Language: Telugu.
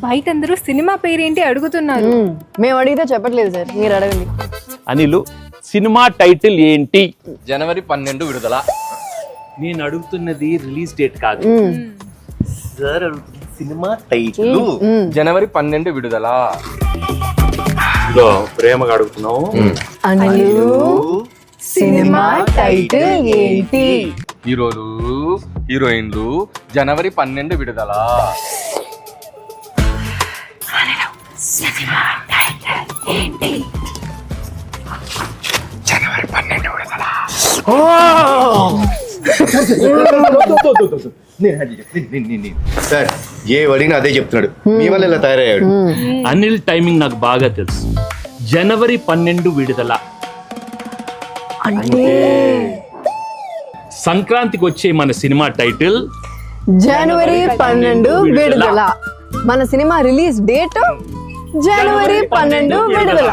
బయట అందరూ సినిమా పేరేంటి అడుగుతున్నారు. మేము అడిగితే చెప్పట్లేదు సార్, మీరు అడగండి. అనిలు, సినిమా టైటిల్ ఏంటి? జనవరి 12 విడుదల. నేను అడుగుతున్నది రిలీజ్ డేట్ కాదు సార్, సినిమా టైటిల్. జనవరి 12 విడుదల. ప్రేమగా అడుగుతున్నావు. అనిలు, సినిమా టైటిల్ ఏంటి? హీరోలు హీరోయిన్లు జనవరి 12 విడుదల. జనవరి 12 విడుదల. సార్ ఏ అడిగినా అదే చెప్తున్నాడు, మీ వల్ల ఇలా తయారయ్యాడు. అనిల్ టైమింగ్ నాకు బాగా తెలుసు. జనవరి 12 విడుదల అంటే సంక్రాంతికి వచ్చే మన సినిమా టైటిల్ జనవరి 12 విడుదల. మన సినిమా రిలీజ్ డేట్ జనవరి 12 విడుదల.